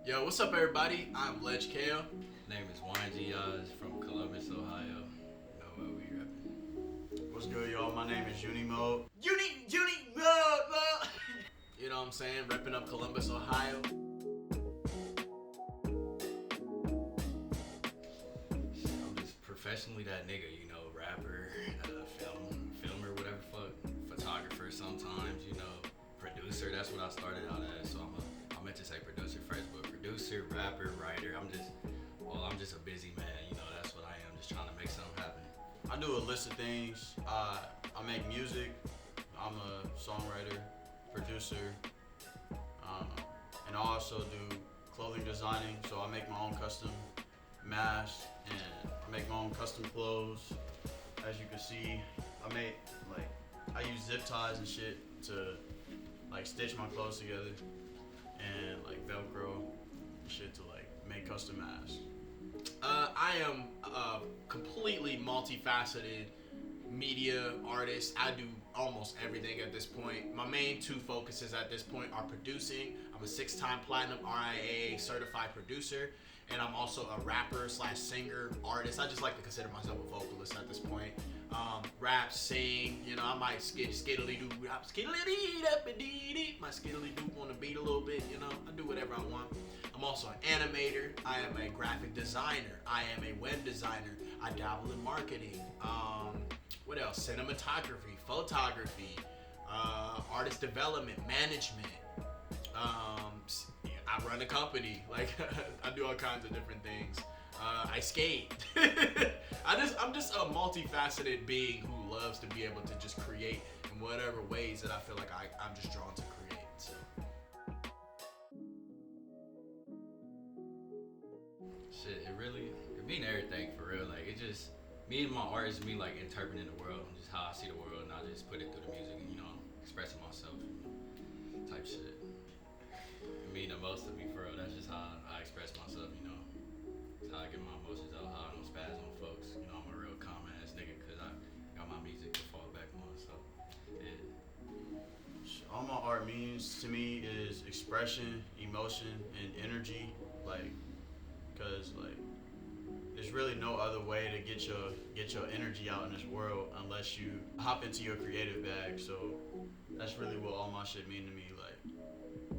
Yo, what's up, everybody? I'm 𝐿𝑒𝑔𝑒 Name is 𝐷𝐿𝑒𝑔𝑒 from Columbus, Ohio. You know where we reppin'. What's good, y'all? My name is 𝐷𝐿𝑒𝑔𝑒. You know what I'm saying? Repping up Columbus, Ohio. I'm just professionally that nigga, you know, rapper, filmer, whatever fuck, photographer sometimes, you know, producer. That's what I started out as. So I meant to say producer first, but producer, rapper, writer. I'm just a busy man, you know. That's what I am. Just trying to make something happen. I do a list of things. I make music. I'm a songwriter, producer, and I also do clothing designing. So I make my own custom masks and I make my own custom clothes. As you can see, I use zip ties and shit to stitch my clothes together, and 𝑉𝑬𝑹𝑵𝑐𝑠 and shit to make custom masks. I am a completely multifaceted media artist. I do almost everything at this point. My main two focuses at this point are producing. I'm a 6-time platinum RIAA certified producer, and I'm also a rapper / singer, artist. I just like to consider myself a vocalist at this point. Rap, sing, you know, I might skiddly-doo, rap, skiddly-dee-dee, my skiddly-doo on the beat a little bit, you know, I do whatever I want. I'm also an animator. I am a graphic designer. I am a web designer. I dabble in marketing. What else? Cinematography, photography, artist development, management. I run a company. I do all kinds of different things. I skate. I'm just a multifaceted being who loves to be able to just create in whatever ways that I feel like I'm just drawn to create. So. Shit, it mean everything for real. Me and my art is me interpreting the world, and just how I see the world, and I just put it through the music and, you know, expressing myself type shit. It mean the most to me for real. That's just how I express myself, you know. It's how I get my emotions out, how I don't spaz on folks. You know, I'm a real calm ass nigga because I got my music to fall back on, so yeah. All my art means to me is expression, emotion, and energy. Cause there's really no other way to get your energy out in this world unless you hop into your creative bag. So that's really what all my shit mean to me.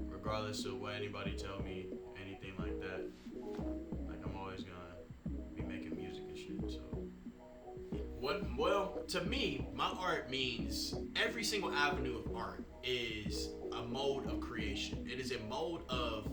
Regardless of what anybody tell me, anything like that, I'm always gonna be making music and shit. So. Well, to me, my art means every single avenue of art is a mode of creation. It is a mode of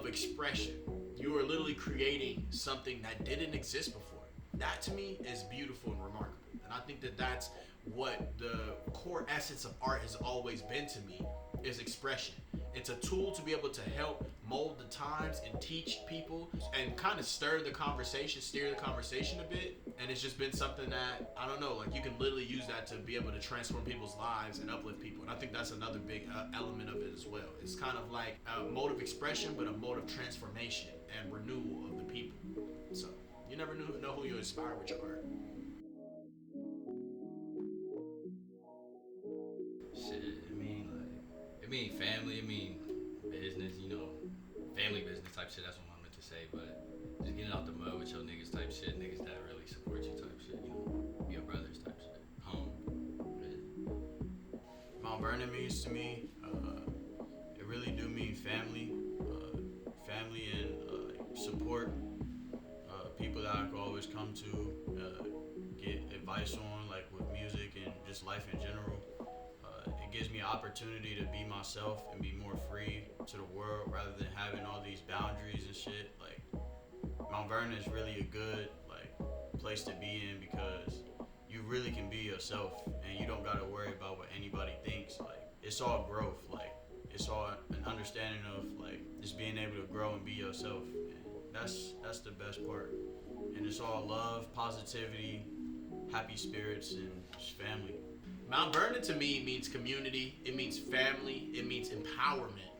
expression. You are literally creating something that didn't exist before. That to me is beautiful and remarkable. And I think that that's what the core essence of art has always been to me, is expression. It's a tool to be able to help mold the times and teach people and kind of steer the conversation a bit. And it's just been something that, I don't know, you can literally use that to be able to transform people's lives and uplift people. And I think that's another big element of it as well. It's kind of like a mode of expression, but a mode of transformation and renewal of the people. So you never know who you inspire with your art. Shit, it mean family, it mean business, you know, family business type shit. That's what I meant to say. But just getting out the mud with your niggas type shit, niggas that really support you type shit, you know, your brothers type shit, home. Yeah. Mount Vernon means to me, it really do mean family, family and support. People that I can always come to, get advice on, with music and just life in general. It gives me an opportunity to be myself and be more free to the world rather than having all these boundaries and shit. Mount Vernon is really a good place to be in because you really can be yourself and you don't gotta worry about what anybody thinks. It's all growth. It's all an understanding of just being able to grow and be yourself. And that's the best part. And it's all love, positivity, happy spirits, and just family. Mount Vernon to me means community, it means family, it means empowerment,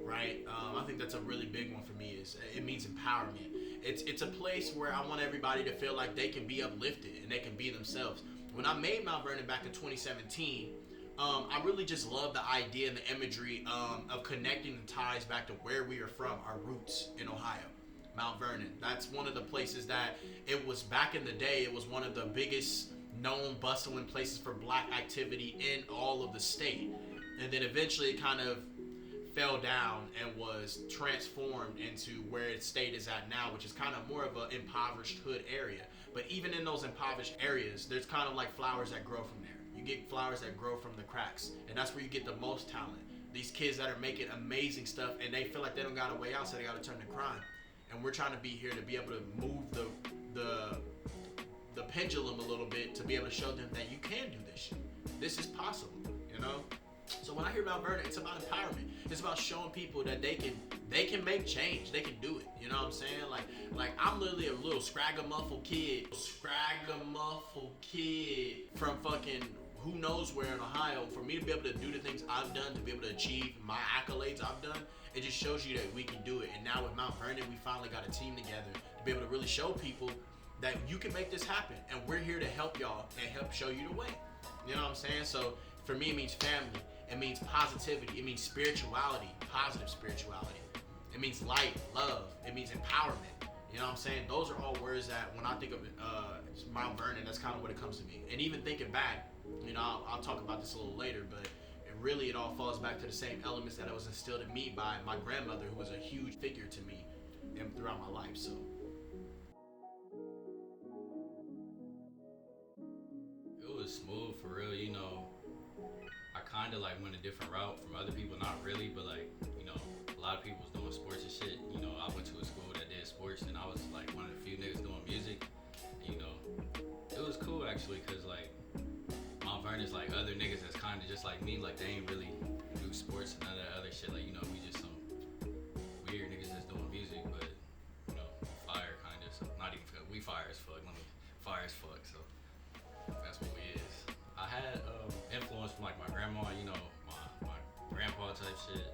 right? I think that's a really big one for me. It means empowerment. It's a place where I want everybody to feel like they can be uplifted and they can be themselves. When I made Mount Vernon back in 2017, I really just love the idea and the imagery of connecting the ties back to where we are from, our roots in Ohio. Mount Vernon. That's one of the places that it was back in the day. It was one of the biggest known bustling places for black activity in all of the state. And then eventually it kind of fell down and was transformed into where its state is at now, which is kind of more of an impoverished hood area. But even in those impoverished areas, there's kind of like flowers that grow from there. You get flowers that grow from the cracks, and that's where you get the most talent. These kids that are making amazing stuff, and they feel like they don't got a way out, so they got to turn to crime. And we're trying to be here to be able to move the pendulum a little bit to be able to show them that you can do this shit. This is possible, you know? So when I hear about Vernon, it's about empowerment. It's about showing people that they can make change. They can do it. You know what I'm saying? Like I'm literally a little scragamuffle kid from fucking who knows where in Ohio. For me to be able to do the things I've done, to be able to achieve my accolades I've done, it just shows you that we can do it. And now with Mount Vernon, we finally got a team together to be able to really show people that you can make this happen. And we're here to help y'all and help show you the way. You know what I'm saying? So for me, it means family. It means positivity. It means spirituality, positive spirituality. It means light, love. It means empowerment. You know what I'm saying? Those are all words that when I think of Mount Vernon, that's kind of what it comes to me. And even thinking back, you know, I'll talk about this a little later, but it all falls back to the same elements that was instilled in me by my grandmother, who was a huge figure to me and throughout my life. So it was smooth for real, you know. I kind of like went a different route from other people, not really, but like, you know, a lot of people was doing sports and shit. You know, I went to a school that did sports, and I was like one of the few niggas doing music. And, you know, it was cool actually, cause like Mount Vernon's like other niggas that's kind of just like me, like they ain't really do sports and none of that other shit. Like, you know, we just some weird niggas that's doing music, but you know, fire kind of. So not even we fire as fuck. Fire as fuck. So that's what we is. I had influence from like my grandma, you know, my grandpa type shit.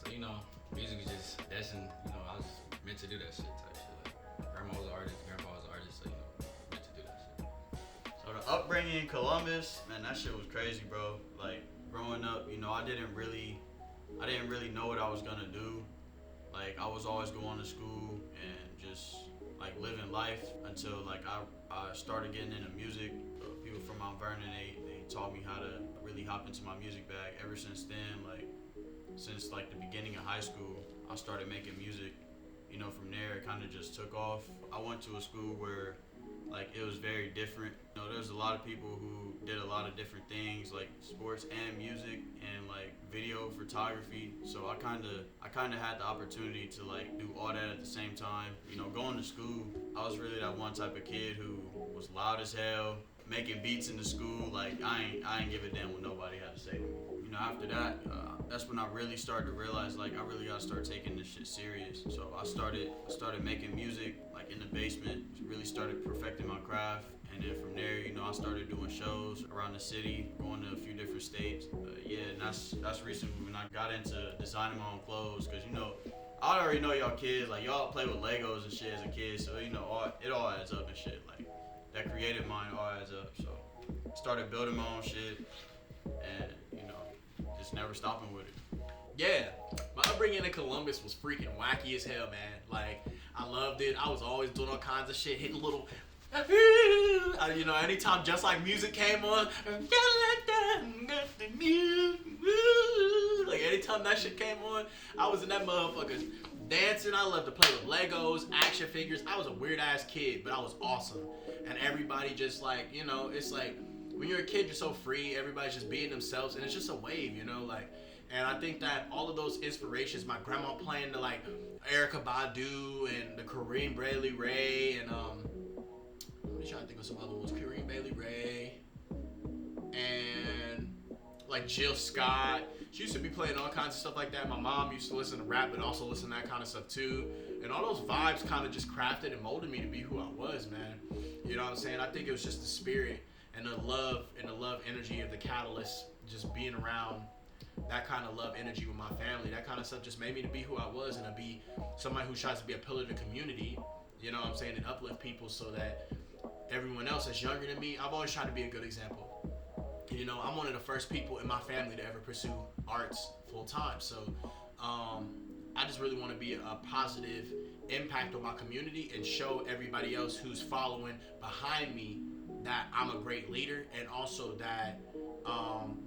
So, you know, music is just destined, you know, I was just meant to do that shit type shit. Like, grandma was an artist, grandpa was an artist, so, you know, meant to do that shit. So the upbringing in Columbus, man, that shit was crazy, bro. Like, growing up, you know, I didn't really know what I was gonna do. Like, I was always going to school and just like living life until like I started getting into music. People from Mount Vernon, they taught me how to really hop into my music bag. Ever since then, like since like the beginning of high school, I started making music. You know, from there it kind of just took off. I went to a school where like it was very different. You know, there's a lot of people who did a lot of different things, like sports and music and like video photography. So I kind of had the opportunity to like do all that at the same time. You know, going to school, I was really that one type of kid who was loud as hell, making beats in the school. Like I ain't give a damn what nobody had to say to me. You know, after that, that's when I really started to realize like I really gotta start taking this shit serious. So I started making music like in the basement. Really started perfecting my craft, and then from there, you know, I started doing shows around the city, going to a few different states. Yeah, and that's recently when I got into designing my own clothes, cause you know, I already know y'all kids, like y'all play with Legos and shit as a kid, so you know, it all adds up and shit. Like that creative mind all adds up. So started building my own shit, and you know, just never stopping with it. yeah, my upbringing in Columbus was freaking wacky as hell, man. Like, I loved it. I was always doing all kinds of shit, hitting little, you know, anytime Just Like Music came on, like anytime that shit came on, I was in that motherfucker dancing. I loved to play with Legos, action figures. I was a weird ass kid, but I was awesome. And everybody just like, you know, it's like when you're a kid, you're so free. Everybody's just being themselves, and it's just a wave, you know, like. And I think that all of those inspirations, my grandma playing the like 𝑴𝑶𝑖𝑵 and the Kareem Ray, and I'm trying to think of some other ones. Kareem Ray, and like Jill Scott. She used to be playing all kinds of stuff like that. My mom used to listen to rap, but also listen to that kind of stuff too. And all those vibes kind of just crafted and molded me to be who I was, man. You know what I'm saying? I think it was just the spirit and the love energy of the Catalyst, just being around that kind of love energy with my family. That kind of stuff just made me to be who I was and to be somebody who tries to be a pillar of the community, you know what I'm saying, and uplift people so that everyone else that's younger than me, I've always tried to be a good example. You know, I'm one of the first people in my family to ever pursue arts full time. So I just really want to be a positive impact on my community and show everybody else who's following behind me that I'm a great leader, and also that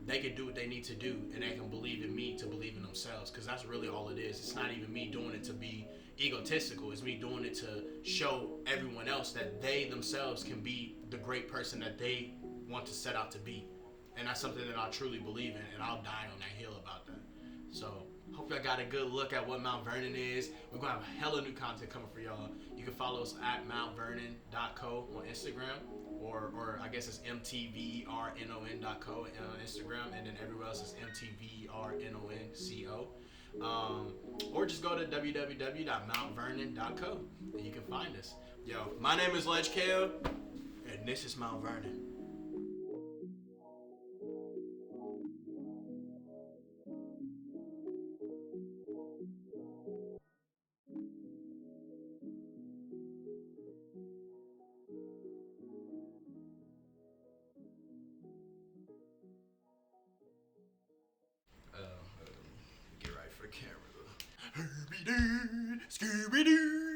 they can do what they need to do, and they can believe in me to believe in themselves, because that's really all it is. It's not even me doing it to be egotistical. It's me doing it to show everyone else that they themselves can be the great person that they want to set out to be. And that's something that I truly believe in, and I'll die on that hill about that. So hope y'all got a good look at what Mount Vernon is. We're gonna have hella new content coming for y'all. You can follow us at 𝑚ountvernon.co on Instagram, or I guess it's �МTVERNON.co on Instagram, and then everywhere else is �MTVERNONCO. Or just go to www.mountvernon.co and you can find us. Yo, my name is 𝐿𝑒𝑔𝑒, and this is Mount Vernon. Get right for the camera. Scooby-Doo, Scooby-Doo.